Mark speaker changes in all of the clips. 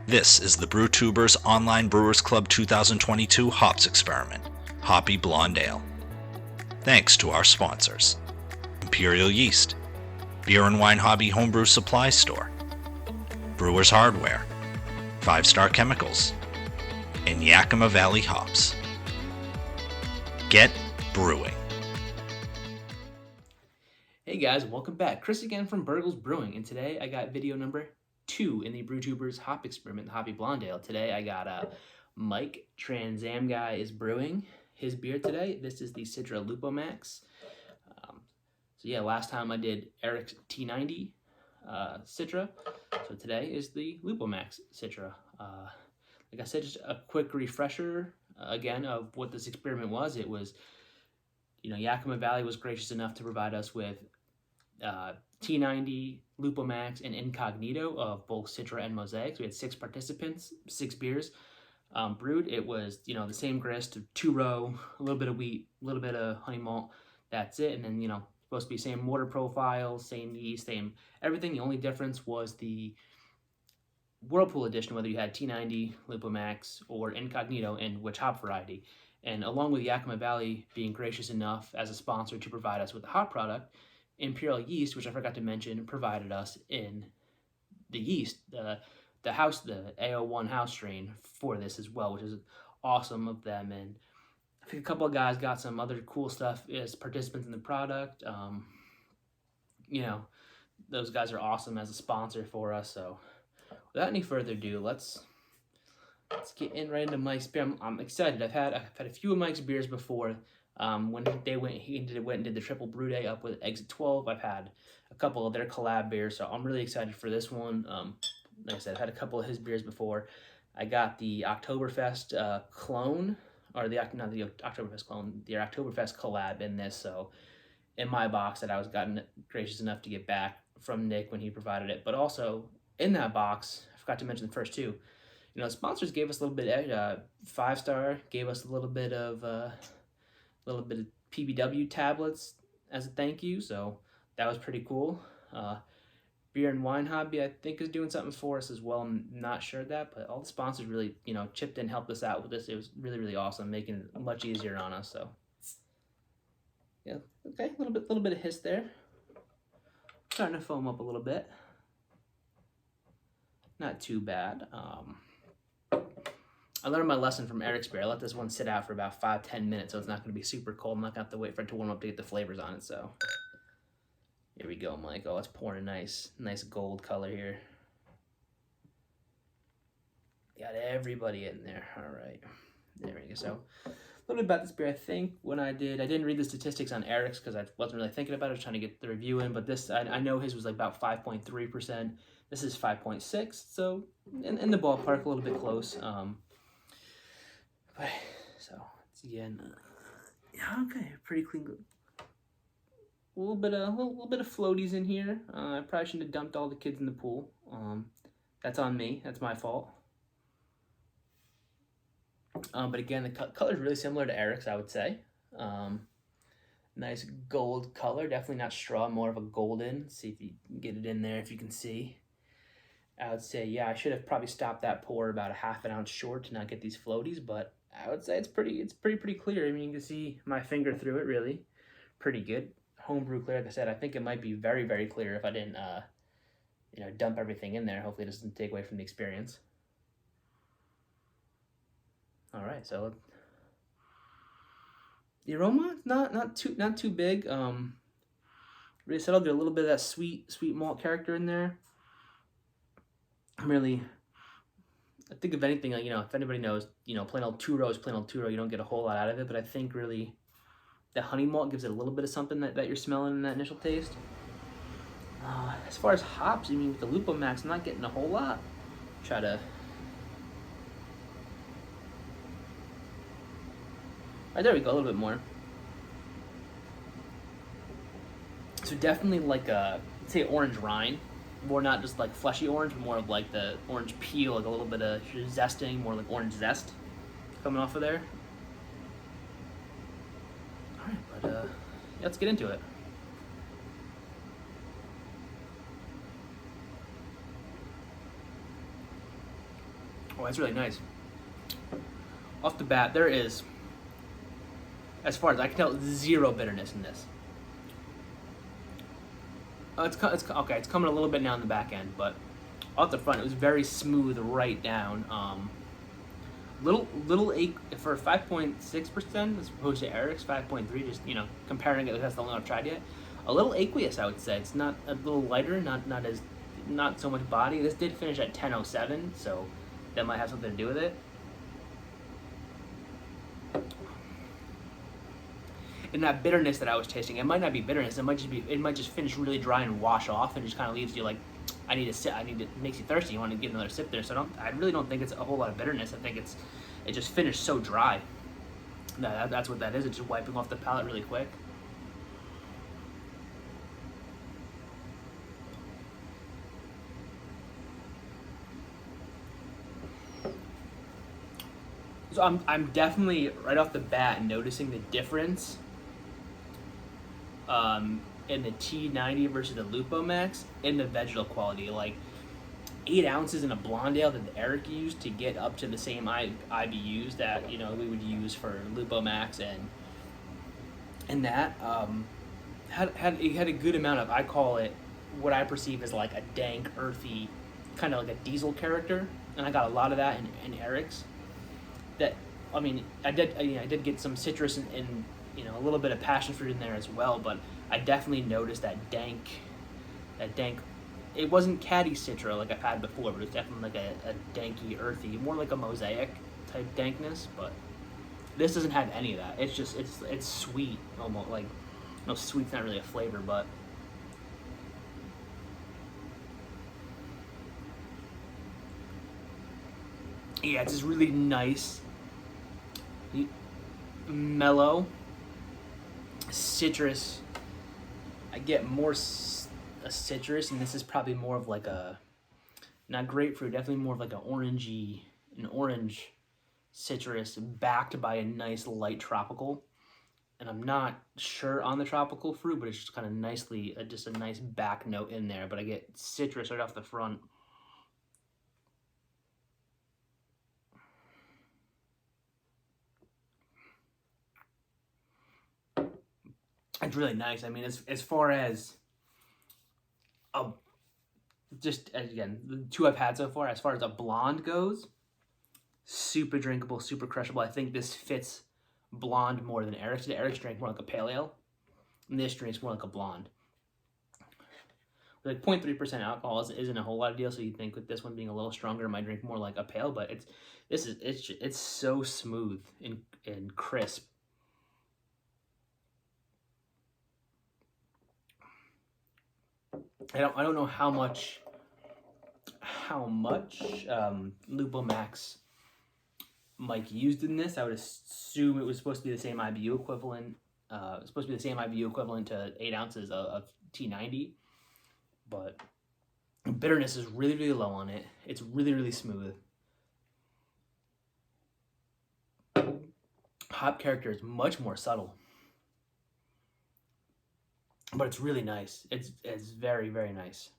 Speaker 1: This is the Brewtubers Online Brewers Club 2022 Hops Experiment, Hoppy Blonde Ale. Thanks to our sponsors: Imperial Yeast, Beer and Wine Hobby Homebrew Supply Store, Brewers Hardware, 5 Star Chemicals, and Yakima Valley Hops. Get brewing.
Speaker 2: Hey guys, welcome back. Chris again from Burgles Brewing, and today I got video number 2 in the Brewtubers Hop Experiment, the Hoppy Blonde Ale. Today I got Mike Transamguy is brewing his beer today. This is the Citra LupoMax. So yeah, last time I did Eric's T90 Citra, so today is the LupoMax Citra. Like I said, just a quick refresher again of what this experiment was. It was, Yakima Valley was gracious enough to provide us with T90, LupoMax, and Incognito of both Citra and Mosaic. So we had 6 participants, 6 beers brewed. It was, the same grist, 2-row, a little bit of wheat, a little bit of honey malt. That's it. And then, supposed to be same water profile, same yeast, same everything. The only difference was the Whirlpool edition, whether you had T90, LupoMax, or Incognito, and which hop variety. And along with Yakima Valley being gracious enough as a sponsor to provide us with the hop product, Imperial Yeast, which I forgot to mention, provided us in the yeast, the AO1 house strain for this as well, which is awesome of them. And I think a couple of guys got some other cool stuff as participants in the product. Those guys are awesome as a sponsor for us. So without any further ado, let's get in right into Mike's beer. I'm excited. I've had a few of Mike's beers before. When he went and did the triple brew day up with Exit 12. I've had a couple of their collab beers, so I'm really excited for this one. Like I said, I've had a couple of his beers before. I got the Oktoberfest clone, or the Oktoberfest clone, the Oktoberfest collab in this. So in my box that I was gotten gracious enough to get back from Nick when he provided it, but also in that box, I forgot to mention the first two. Sponsors gave us a little bit of 5 Star, gave us a little bit of PBW tablets as a thank you, so that was pretty cool. Beer and Wine Hobby, I think, is doing something for us as well. I'm not sure of that, but all the sponsors really, chipped in, helped us out with this. It was really, really awesome, making it much easier on us. So, yeah, okay, a little bit of hiss there. Starting to foam up a little bit. Not too bad. I learned my lesson from Eric's beer. I let this one sit out for about 5-10 minutes, so it's not going to be super cold. I'm not going to have to wait for it to warm up to get the flavors on it. So here we go, Mike. Oh, it's pouring a nice gold color here. Got everybody in there. All right, there we go. So a little bit about this beer. I think when I didn't read the statistics on Eric's because I wasn't really thinking about it. I was trying to get the review in, but this, I know his was like about 5.3%. This is 5.6, so in the ballpark, a little bit close. So it's again, okay, pretty clean. A little bit of floaties in here. I probably shouldn't have dumped all the kids in the pool. That's on me. That's my fault. But again, the color is really similar to Eric's, I would say. Nice gold color. Definitely not straw, more of a golden. Let's see if you can get it in there, if you can see. I would say, yeah, I should have probably stopped that pour about a half an ounce short to not get these floaties, but I would say it's pretty clear. I mean, you can see my finger through it, really. Pretty good. Homebrew clear, like I said. I think it might be very, very clear if I didn't, dump everything in there. Hopefully it doesn't take away from the experience. All right, so the aroma, not too big. Really settled. There's a little bit of that sweet malt character in there. I think if anything, if anybody knows, plain old 2-row is plain old 2-row. You don't get a whole lot out of it, but I think really the honey malt gives it a little bit of something that you're smelling in that initial taste. As far as hops, I mean, with the LupoMax, I'm not getting a whole lot. Try to... All right, there we go, a little bit more. So definitely like let's say orange rind. More not just like fleshy orange, but more of like the orange peel, like a little bit of zesting, more like orange zest coming off of there. All right, but yeah, let's get into it. Oh, that's really nice. Off the bat, there is, as far as I can tell, zero bitterness in this. It's okay. It's coming a little bit now in the back end, but off the front, it was very smooth right down. Little for 5.6% as opposed to Eric's 5.3. Just comparing it, that's the only one I've tried yet. A little aqueous, I would say. It's not a little lighter, not so much body. This did finish at 10.07, so that might have something to do with it. And that bitterness that I was tasting, it might not be bitterness. It might just finish really dry and wash off, and just kind of leaves you like, I need to sip. It makes you thirsty. You want to get another sip there. So I really don't think it's a whole lot of bitterness. I think it just finished so dry. That's what that is. It's just wiping off the palate really quick. So I'm definitely right off the bat noticing the difference in the T90 versus the LupoMax in the vegetal quality. Like 8 ounces in a blonde ale that Eric used to get up to the same IBUs that we would use for LupoMax and that had a good amount of, I call it what I perceive as like a dank, earthy, kind of like a diesel character, and I got a lot of that in Eric's. That, I mean, I did get some citrus and a little bit of passion fruit in there as well, but I definitely noticed that dank. It wasn't catty Citra like I've had before, but it's definitely like a danky, earthy, more like a mosaic type dankness. But this doesn't have any of that. It's just it's sweet, almost like, no, sweet's not really a flavor, but yeah, it's just really nice, mellow citrus. I get more a citrus, and this is probably more of like a, not grapefruit, definitely more of like an orange citrus backed by a nice light tropical. And I'm not sure on the tropical fruit, but it's just kind of nicely, just a nice back note in there. But I get citrus right off the front. It's really nice. I mean, as far as just again, the two I've had so far, as far as a blonde goes, super drinkable, super crushable. I think this fits blonde more than Eric's. Eric's drink more like a pale ale, and this drink's more like a blonde. Like 0.3% alcohol isn't a whole lot of deal, so you'd think with this one being a little stronger, it might drink more like a pale. But it's so smooth and crisp. I don't know how much LupoMax Mike used in this. I would assume it was supposed to be the same IBU equivalent. It's supposed to be the same IBU equivalent to 8 ounces of T90, but bitterness is really, really low on it. It's really, really smooth. Hop character is much more subtle, but it's really nice. It's very, very nice.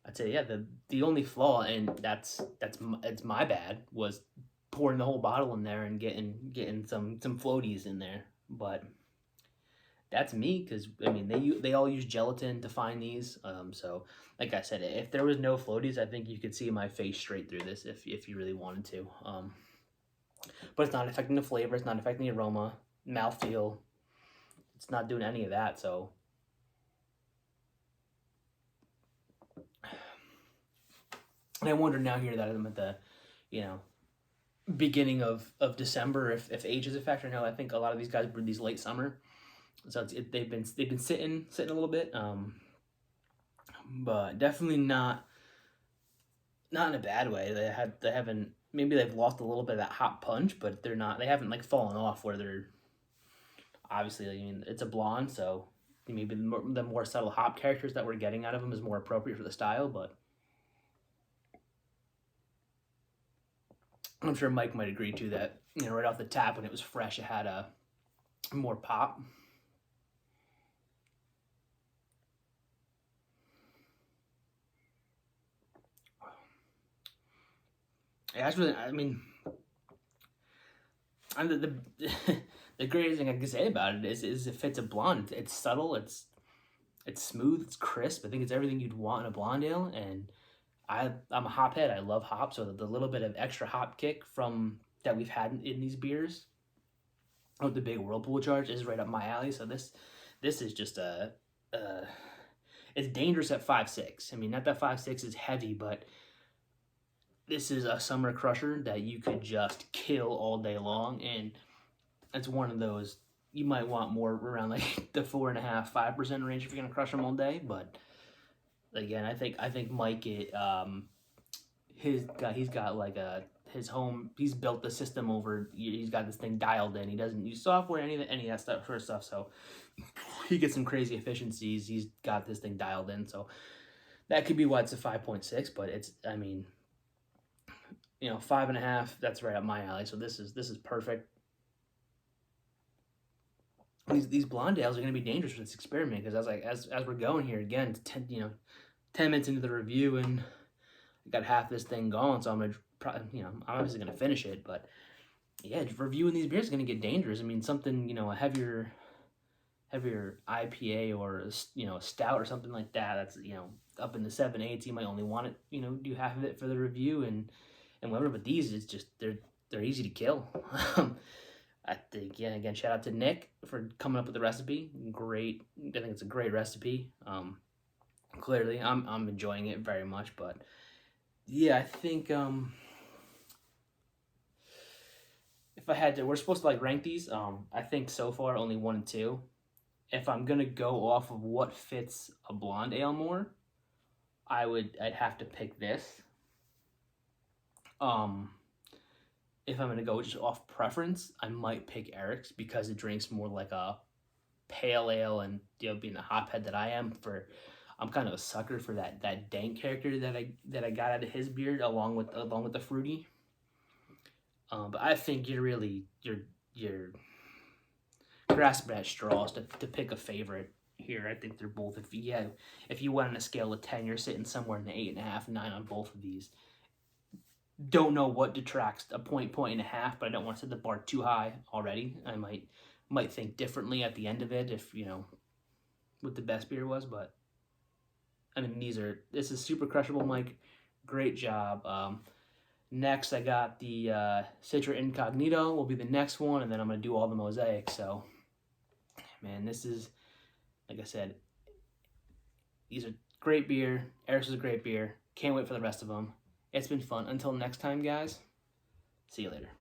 Speaker 2: I'd say, yeah, the only flaw, and it's my bad, was pouring the whole bottle in there and getting some floaties in there. But that's me, because I mean they all use gelatin to find these. So like I said, if there was no floaties, I think you could see my face straight through this if you really wanted to. But it's not affecting the flavor. It's not affecting the aroma, mouthfeel. It's not doing any of that. So and I wonder now here that I'm at the, beginning of December, if age is a factor. Now I think a lot of these guys brewed these late summer, so they've been sitting a little bit, but definitely not in a bad way. They haven't, maybe they've lost a little bit of that hot punch, but they haven't like fallen off where they're obviously, I mean, it's a blonde, so maybe the more subtle hop characters that we're getting out of them is more appropriate for the style, but I'm sure Mike might agree too that, right off the tap when it was fresh, it had a more pop. That's really, I mean, the greatest thing I can say about it is if it's a blonde, it's subtle, it's smooth, it's crisp. I think it's everything you'd want in a blonde ale, and I'm a hop head. I love hops, so the little bit of extra hop kick from that we've had in these beers, with the big whirlpool charge, is right up my alley. So this is just a it's dangerous at 5.6. I mean, not that 5.6 is heavy, but this is a summer crusher that you could just kill all day long, and it's one of those you might want more around like the 4.5-5% range if you're gonna crush them all day. But again, I think Mike he's got like his home, he's built the system over, he's got this thing dialed in, he doesn't use software, any of that stuff sort of stuff, so he gets some crazy efficiencies, he's got this thing dialed in, so that could be why it's a 5.6. But it's, I mean, 5.5, that's right up my alley, so this is perfect. These blonde ales are going to be dangerous for this experiment, because as we're going here again, 10 minutes into the review, and I got half this thing going, so I'm gonna probably, I'm obviously gonna finish it, but yeah, reviewing these beers is gonna get dangerous. I mean, something, a heavier IPA, or a stout or something like that. That's up in the 7.8s. You might only want it, do half of it for the review and whatever. But these, it's just they're easy to kill. I think, yeah, again, shout out to Nick for coming up with the recipe. Great, I think it's a great recipe. Clearly, I'm enjoying it very much, but yeah, I think if I had to, we're supposed to like rank these. I think so far only 1 and 2. If I'm gonna go off of what fits a blonde ale more, I'd have to pick this. If I'm gonna go just off preference, I might pick Eric's, because it drinks more like a pale ale, and being the hophead that I am, I'm kind of a sucker for that dank character that I got out of his beer, along with the fruity. But I think you're grasping at straws to pick a favorite here. I think they're both, if you went on a scale of 10, you're sitting somewhere in the 8.5, 9 on both of these. Don't know what detracts a point and a half, but I don't want to set the bar too high already. I might think differently at the end of it, if what the best beer was. But I mean, this is super crushable, Mike. Great job. Next, I got the Citra Incognito will be the next one, and then I'm going to do all the mosaics. So, man, this is, like I said, these are great beer. Eric's is a great beer. Can't wait for the rest of them. It's been fun. Until next time, guys. See you later.